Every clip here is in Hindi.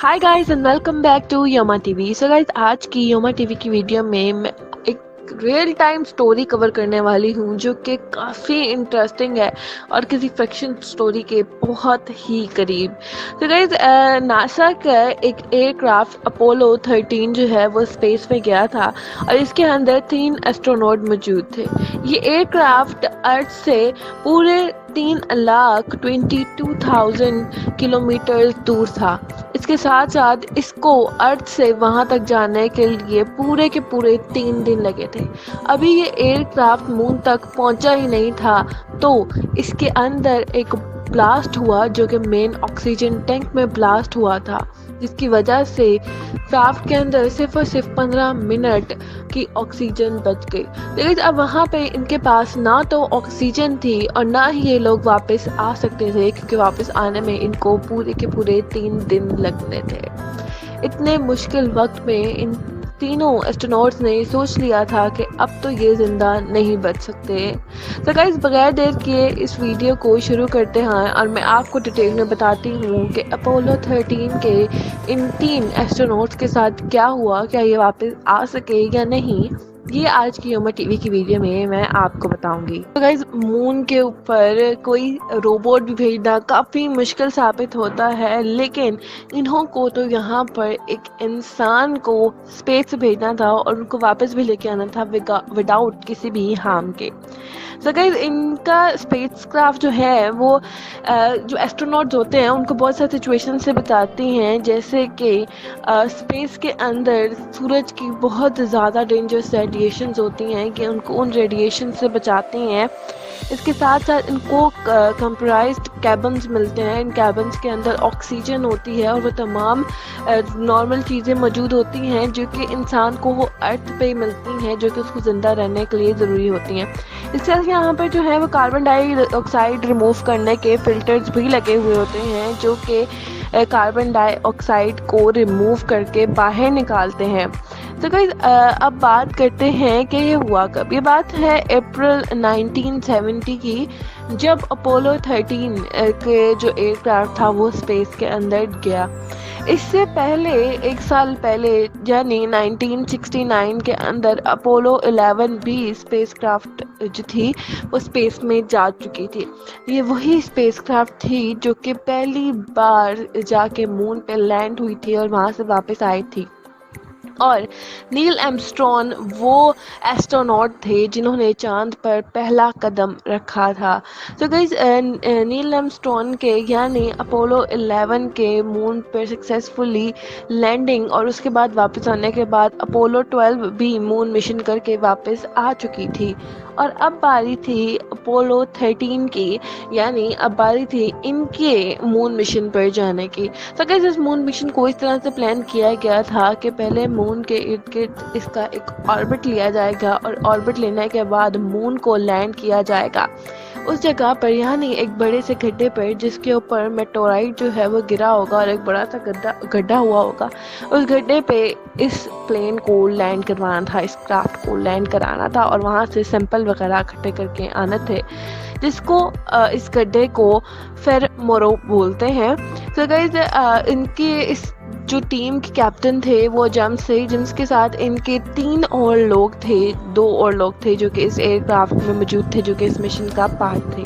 Hi guys and welcome back to Yoma TV. So guys, आज की योमा टीवी की वीडियो में मैं एक रियल टाइम स्टोरी कवर करने वाली हूँ जो कि काफ़ी इंटरेस्टिंग है और किसी फिक्शन स्टोरी के बहुत ही करीब। तो गाइस, नासा का एक एयरक्राफ्ट अपोलो 13 जो है वो स्पेस में गया था और इसके अंदर 3 एस्ट्रोनॉट मौजूद थे। ये एयरक्राफ्ट अर्थ से पूरे 3,22,000 किलोमीटर दूर था। इसके साथ साथ इसको अर्थ से वहां तक जाने के लिए पूरे के पूरे 3 दिन लगे थे। अभी ये एयरक्राफ्ट मून तक पहुंचा ही नहीं था तो इसके अंदर एक ब्लास्ट हुआ जो कि मेन ऑक्सीजन टैंक में ब्लास्ट हुआ था, जिसकी वजह से क्राफ्ट के अंदर सिर्फ और सिर्फ 15 मिनट की ऑक्सीजन बच गई। लेकिन अब वहाँ पे इनके पास ना तो ऑक्सीजन थी और ना ही ये लोग वापस आ सकते थे, क्योंकि वापस आने में इनको पूरे के पूरे 3 दिन लगने थे। इतने मुश्किल वक्त में इन तीनों एस्ट्रोनॉट्स ने सोच लिया था कि अब तो ये जिंदा नहीं बच सकते। तो गाइस, बगैर देर किए इस वीडियो को शुरू करते हैं और मैं आपको डिटेल में बताती हूँ कि अपोलो 13 के इन 3 एस्ट्रोनॉट्स के साथ क्या हुआ, क्या ये वापस आ सके या नहीं। ये आज की योमा टीवी की वीडियो में मैं आपको बताऊंगी। तो गाइस, मून के ऊपर कोई रोबोट भी भेजना काफ़ी मुश्किल साबित होता है, लेकिन इन्हों को तो यहाँ पर एक इंसान को स्पेस भेजना था और उनको वापस भी लेके आना था विदाउट किसी भी हार्म के। तो गाइस, इनका स्पेसक्राफ्ट जो है वो जो एस्ट्रोनॉट्स होते हैं उनको बहुत सारी सिचुएशन से बचाती हैं, जैसे कि स्पेस के अंदर सूरज की बहुत ज़्यादा डेंजरस रेडिएशंस होती हैं कि उनको उन रेडिएशन से बचाती हैं। इसके साथ साथ इनको कंप्यूटराइज्ड कैबन्स मिलते हैं। इन कैबन्स के अंदर ऑक्सीजन होती है और वो तमाम नॉर्मल चीज़ें मौजूद होती हैं जो कि इंसान को वो अर्थ पे मिलती हैं, जो कि उसको ज़िंदा रहने के लिए ज़रूरी होती हैं। इसके साथ यहाँ पर जो है वो कार्बन डाइऑक्साइड रिमूव करने के फिल्टर्स भी लगे हुए होते हैं, जो कि कार्बन डाइऑक्साइड को रिमूव करके बाहर निकालते हैं। तो गाइस, अब बात करते हैं कि ये हुआ कब। ये बात है अप्रैल 1970 की, जब अपोलो 13 के जो एयरक्राफ्ट था वो स्पेस के अंदर गया। इससे पहले 1 साल पहले यानी 1969 के अंदर अपोलो 11 भी स्पेसक्राफ्ट जो थी वो स्पेस में जा चुकी थी। ये वही स्पेसक्राफ्ट थी जो कि पहली बार जाके मून पे लैंड हुई थी और वहाँ से वापस आई थी। और नील आर्मस्ट्रॉन्ग वो एस्ट्रोनॉट थे जिन्होंने चांद पर पहला कदम रखा था। तो गाइस, नील आर्मस्ट्रॉन्ग के यानी अपोलो 11 के मून पर सक्सेसफुली लैंडिंग और उसके बाद वापस आने के बाद अपोलो 12 भी मून मिशन करके वापस आ चुकी थी। और अब बारी थी अपोलो 13 की, यानी अब बारी थी इनके मून मिशन पर जाने की। तो गाइस, इस मून मिशन को इस तरह से प्लान किया गया था कि पहले मून के इर्द गिर्द इसका एक ऑर्बिट लिया जाएगा और ऑर्बिट लेने के बाद मून को लैंड किया जाएगा उस जगह पर, यानी एक बड़े से गड्ढे पर जिसके ऊपर मेटोराइट जो है वो गिरा होगा और एक बड़ा सा गड्ढा हुआ होगा। उस गड्ढे पे इस प्लेन को लैंड करवाना था, इस क्राफ्ट को लैंड कराना था और वहाँ से सैंपल वगैरह इकट्ठे करके आने थे, जिसको इस गड्ढे को फिर मोरो बोलते हैं। तो गाइस, इनके इस जो टीम के कैप्टन थे वो जेम्स थे, जिनके साथ इनके 3 और लोग थे, 2 और लोग थे जो कि इस एयरक्राफ्ट में मौजूद थे, जो कि इस मिशन का पार्ट थे।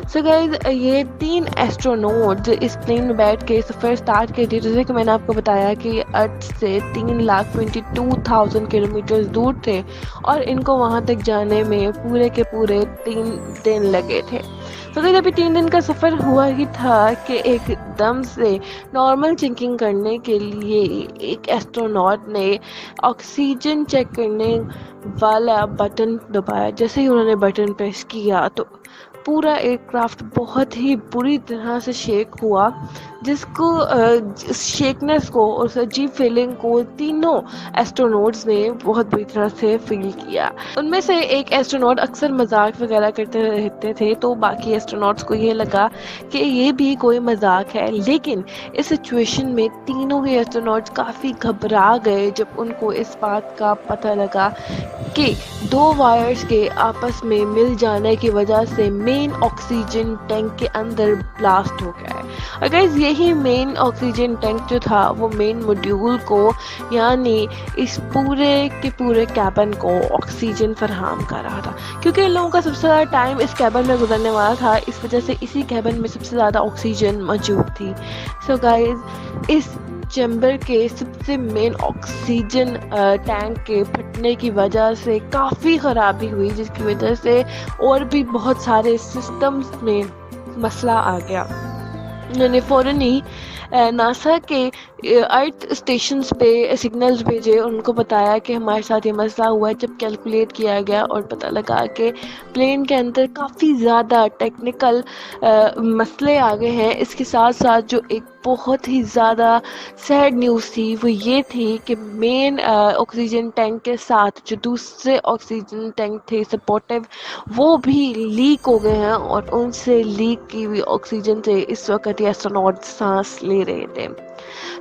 सो गाइस, ये 3 एस्ट्रोनॉट्स इस प्लेन में बैठ के सफ़र स्टार्ट की थी। जैसे कि मैंने आपको बताया कि अर्थ से 3,22,000 किलोमीटर दूर थे और इनको वहाँ तक जाने में पूरे के पूरे 3 दिन लगे थे। तो गाइस, अभी 3 दिन का सफ़र हुआ ही था कि एकदम से नॉर्मल चेकिंग करने के लिए एक एस्ट्रोनॉट ने ऑक्सीजन चेक करने वाला बटन दबाया। जैसे ही उन्होंने बटन प्रेस किया तो पूरा एयरक्राफ्ट बहुत ही बुरी तरह से शेक हुआ, जिसको इस शेकनेस को और उस अजीब फीलिंग को तीनों एस्ट्रोनॉट्स ने बहुत बुरी तरह से फील किया। उनमें से एक एस्ट्रोनॉट अक्सर मजाक वगैरह करते रहते थे, तो बाकी एस्ट्रोनॉट्स को ये लगा कि ये भी कोई मजाक है। लेकिन इस सिचुएशन में तीनों ही एस्ट्रोनॉट्स काफ़ी घबरा गए जब उनको इस बात का पता लगा कि 2 वायर्स के आपस में मिल जाने की वजह से मेन ऑक्सीजन टैंक के अंदर ब्लास्ट हो गया है। और गाइस यही मेन ऑक्सीजन टैंक जो था वो मेन मॉड्यूल को यानी इस पूरे के पूरे कैबिन को ऑक्सीजन फराहम कर रहा था, क्योंकि इन लोगों का सबसे ज़्यादा टाइम इस कैबिन में गुजरने वाला था। इस वजह से इसी कैबिन में सबसे ज़्यादा ऑक्सीजन मौजूद थी। सो गाइस इस चैम्बर के सबसे मेन ऑक्सीजन टैंक के फटने की वजह से काफ़ी ख़राबी हुई, जिसकी वजह से और भी बहुत सारे सिस्टम्स में मसला आ गया। उन्होंने फ़ौरन ही नासा के अर्थ स्टेशंस पे सिग्नल्स भेजे और उनको बताया कि हमारे साथ ये मसला हुआ है। जब कैलकुलेट किया गया और पता लगा कि प्लेन के अंदर काफ़ी ज़्यादा टेक्निकल मसले आ गए हैं। इसके साथ साथ जो एक बहुत ही ज़्यादा सैड न्यूज़ थी वो ये थी कि मेन ऑक्सीजन टैंक के साथ जो दूसरे ऑक्सीजन टैंक थे सपोर्टिव, वो भी लीक हो गए हैं और उनसे लीक की हुई ऑक्सीजन से इस वक्त ये एस्ट्रोनॉट सांस ले रहे थे।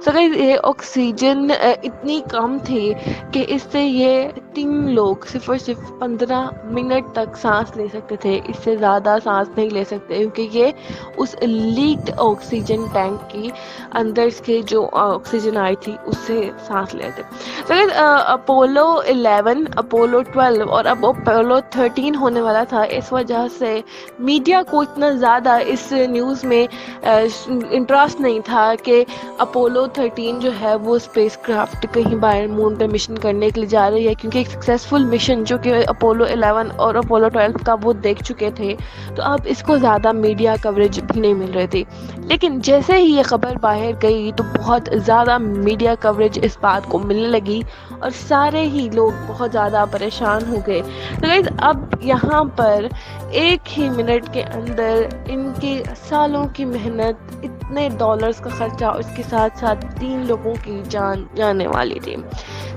सो गाइस ये ऑक्सीजन इतनी कम थी कि इससे ये 3 लोग सिर्फ और सिर्फ 15 मिनट तक सांस ले सकते थे। इससे ज़्यादा सांस नहीं ले सकते क्योंकि ये उस लीक्ड ऑक्सीजन टैंक की अंदर के जो ऑक्सीजन आई थी उससे सांस लेते। तो गाइस अपोलो 11, अपोलो 12 और अब अपोलो 13 होने वाला था। इस वजह से मीडिया को इतना ज़्यादा इस न्यूज़ में इंटरेस्ट नहीं था कि अपोलो 13 जो है वो स्पेसक्राफ्ट कहीं बाहर मून पे मिशन करने के लिए जा रही है, क्योंकि एक सक्सेसफुल मिशन जो कि अपोलो 11 और अपोलो 12 का वो देख चुके थे। तो अब इसको ज़्यादा मीडिया कवरेज भी नहीं मिल रही थी। लेकिन जैसे ही ये खबर बाहर गई तो बहुत ज़्यादा मीडिया कवरेज इस बात को मिलने लगी और सारे ही लोग बहुत ज़्यादा परेशान हो गए। तो गाइस अब यहाँ पर एक ही मिनट के अंदर इनके सालों की मेहनत, इतने डॉलर्स का खर्चा और इसके साथ साथ 3 लोगों की जान जाने वाली थी।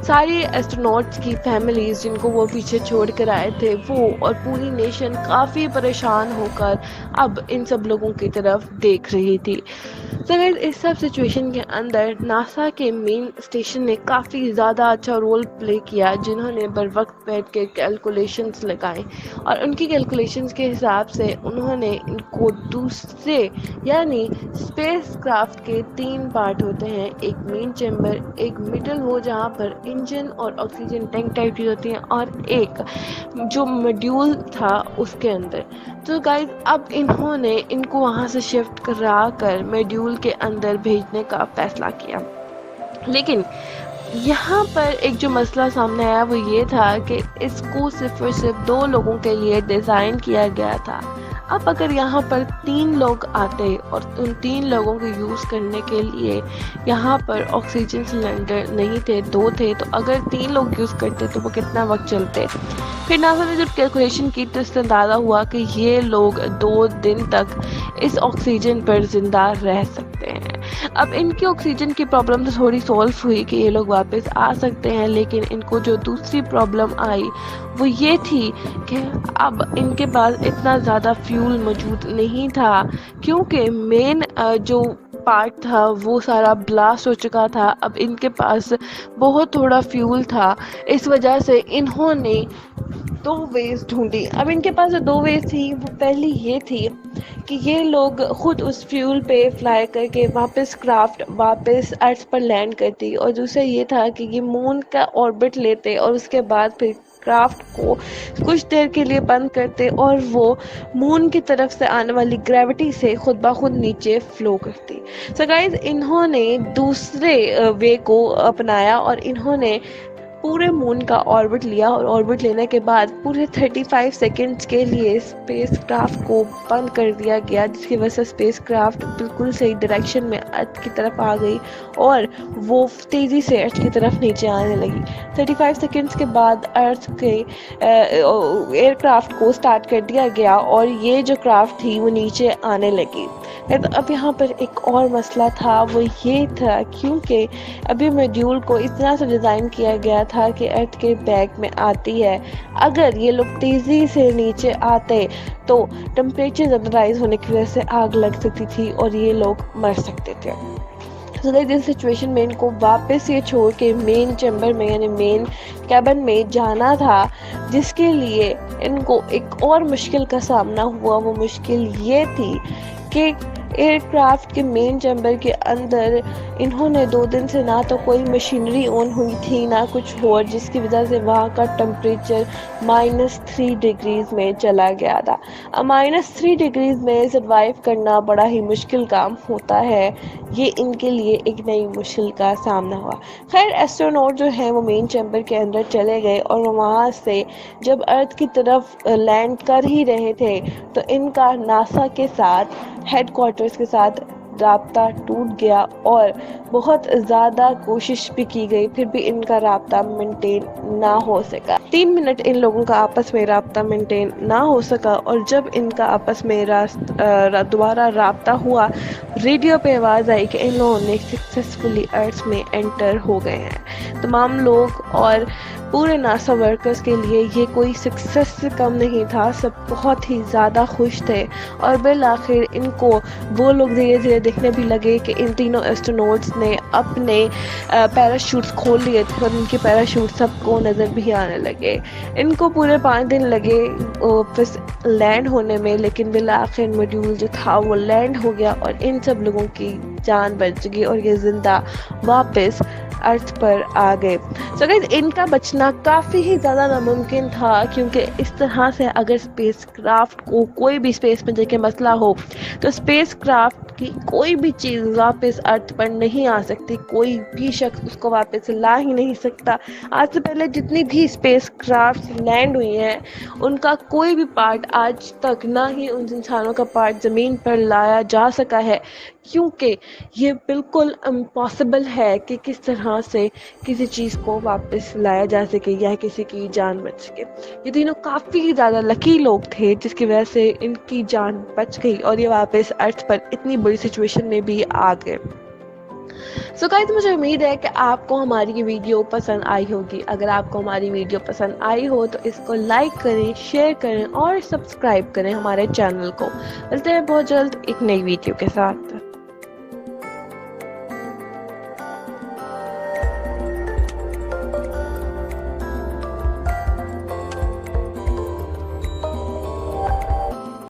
सारी एस्ट्रोनॉट्स की फैमिलीज जिनको वो पीछे छोड़ कर आए थे वो और पूरी नेशन काफ़ी परेशान होकर अब इन सब लोगों की तरफ देख रही थी। तो इस सब सिचुएशन के अंदर नासा के मेन स्टेशन ने काफ़ी ज़्यादा अच्छा रोल प्ले किया, जिन्होंने बर वक्त बैठ के कैलकुलेशंस लगाए और उनकी कैलकुलेशंस के हिसाब से उन्होंने इनको दूसरे यानी स्पेसक्राफ्ट के 3 पार्ट होते हैं, एक मेन चैम्बर, एक मिडल वो जहाँ पर इंजन और ऑक्सीजन टैंक टाइप चीज़ होती हैं और एक जो मॉड्यूल था उसके अंदर। तो गाइस अब इन्होंने इनको वहाँ से शिफ्ट करा कर मॉड्यूल के अंदर भेजने का फैसला किया। लेकिन यहाँ पर एक जो मसला सामने आया वो ये था कि इसको सिर्फ और सिर्फ 2 लोगों के लिए डिज़ाइन किया गया था। अब अगर यहाँ पर 3 लोग आते और उन 3 लोगों को यूज़ करने के लिए यहाँ पर ऑक्सीजन सिलेंडर नहीं थे, 2 थे, तो अगर 3 लोग यूज़ करते तो वो कितना वक्त चलते। फिर नासा ने जब कैलकुलेशन की तो इससे अंदाज़ा हुआ कि ये लोग 2 दिन तक इस ऑक्सीजन पर ज़िंदा रह सकते हैं। अब इनकी ऑक्सीजन की प्रॉब्लम तो थोड़ी सॉल्व हुई कि ये लोग वापस आ सकते हैं, लेकिन इनको जो दूसरी प्रॉब्लम आई वो ये थी कि अब इनके पास इतना ज़्यादा फ्यूल मौजूद नहीं था, क्योंकि मेन जो पार्ट था वो सारा ब्लास्ट हो चुका था। अब इनके पास बहुत थोड़ा फ्यूल था। इस वजह से इन्होंने 2 वेज ढूंढी। अब इनके पास जो 2 वेज थी वो पहली ये थी कि ये लोग खुद उस फ्यूल पे फ्लाई करके वापस क्राफ्ट वापस अर्थ पर लैंड करती, और दूसरा ये था कि ये मून का ऑर्बिट लेते और उसके बाद फिर क्राफ्ट को कुछ देर के लिए बंद करते और वो मून की तरफ से आने वाली ग्रेविटी से खुद ब खुद नीचे फ्लो करती। सो गाइज इन्होंने दूसरे वे को अपनाया और इन्होंने पूरे मून का ऑर्बिट लिया और ऑर्बिट लेने के बाद पूरे 35 सेकंड्स के लिए स्पेसक्राफ्ट को बंद कर दिया गया, जिसकी वजह से स्पेसक्राफ्ट बिल्कुल सही डायरेक्शन में अर्थ की तरफ आ गई और वो तेज़ी से अर्थ की तरफ नीचे आने लगी। 35 सेकंड्स के बाद अर्थ के एयरक्राफ्ट को स्टार्ट कर दिया गया और ये जो क्राफ्ट थी वो नीचे आने लगी। तो अब यहाँ पर एक और मसला था, वो ये था क्योंकि अभी मॉड्यूल को इस तरह से डिज़ाइन किया गया था कि अर्थ के बैक में आती है। अगर ये लोग तेज़ी से नीचे आते तो टेम्परेचर ज़्यादा राइज होने की वजह से आग लग सकती थी और ये लोग मर सकते थे। तो गाइस इस सिचुएशन में इनको वापस ये छोड़ के मेन चैम्बर में यानी मेन कैबिन में जाना था, जिसके लिए इनको एक और मुश्किल का सामना हुआ। वो मुश्किल ये थी कि एयरक्राफ्ट के मेन चैम्बर के अंदर इन्होंने 2 दिन से ना तो कोई मशीनरी ऑन हुई थी ना कुछ और, जिसकी वजह से वहाँ का टेम्परेचर -3 डिग्रीज में चला गया था। अब -3 डिग्रीज में सर्वाइव करना बड़ा ही मुश्किल काम होता है। ये इनके लिए एक नई मुश्किल का सामना हुआ। खैर एस्ट्रोनॉट जो है वो मेन चैम्बर के अंदर चले गए और वहाँ से जब अर्थ की तरफ लैंड कर ही रहे थे तो इनका नासा के साथ हेडक्वार्टर्स के साथ राब्ता टूट गया और बहुत ज़्यादा कोशिश भी की गई, फिर भी इनका राब्ता मेंटेन ना हो सका। 3 मिनट इन लोगों का आपस में राब्ता मेंटेन ना हो सका और जब इनका आपस में दोबारा राब्ता हुआ, रेडियो पे आवाज़ आई कि इन लोगों ने सक्सेसफुली अर्थ में एंटर हो गए हैं। तमाम लोग और पूरे नासा वर्कर्स के लिए ये कोई सक्सेस से कम नहीं था। सब बहुत ही ज़्यादा खुश थे और बिल आखिर इनको वो लोग धीरे धीरे देखने भी लगे कि इन तीनों एस्ट्रोनॉट्स ने अपने पैराशूट्स खोल लिए थे और इनके पैराशूट सबको नज़र भी आने लगे। इनको पूरे 5 दिन लगे वापस लैंड होने में, लेकिन बिल आखिर मॉड्यूल जो था वो लैंड हो गया और इन सब लोगों की जान बच गई और ये ज़िंदा वापस अर्थ पर आ गए। सो गाइस इनका बचना काफ़ी ही ज़्यादा नामुमकिन था, क्योंकि इस तरह से अगर स्पेसक्राफ्ट को कोई भी स्पेस में जाके मसला हो तो स्पेसक्राफ्ट की कोई भी चीज़ वापस अर्थ पर नहीं आ सकती। कोई भी शख्स उसको वापस ला ही नहीं सकता। आज से पहले जितनी भी स्पेसक्राफ्ट लैंड हुई हैं उनका कोई भी पार्ट आज तक ना ही उन इंसानों का पार्ट ज़मीन पर लाया जा सका है, क्योंकि ये बिल्कुल इम्पॉसिबल है कि किस तरह से किसी चीज़ को वापस लाया जा सके या किसी की जान बच सके। ये तीनों काफ़ी ज़्यादा लकी लोग थे जिसकी वजह से इनकी जान बच गई और ये वापस अर्थ पर इतनी बुरी सिचुएशन में भी आ गए। सो गाइस मुझे उम्मीद है कि आपको हमारी ये वीडियो पसंद आई होगी। अगर आपको हमारी वीडियो पसंद आई हो तो इसको लाइक करें, शेयर करें और सब्सक्राइब करें हमारे चैनल को। मिलते हैं बहुत जल्द एक नई वीडियो के साथ।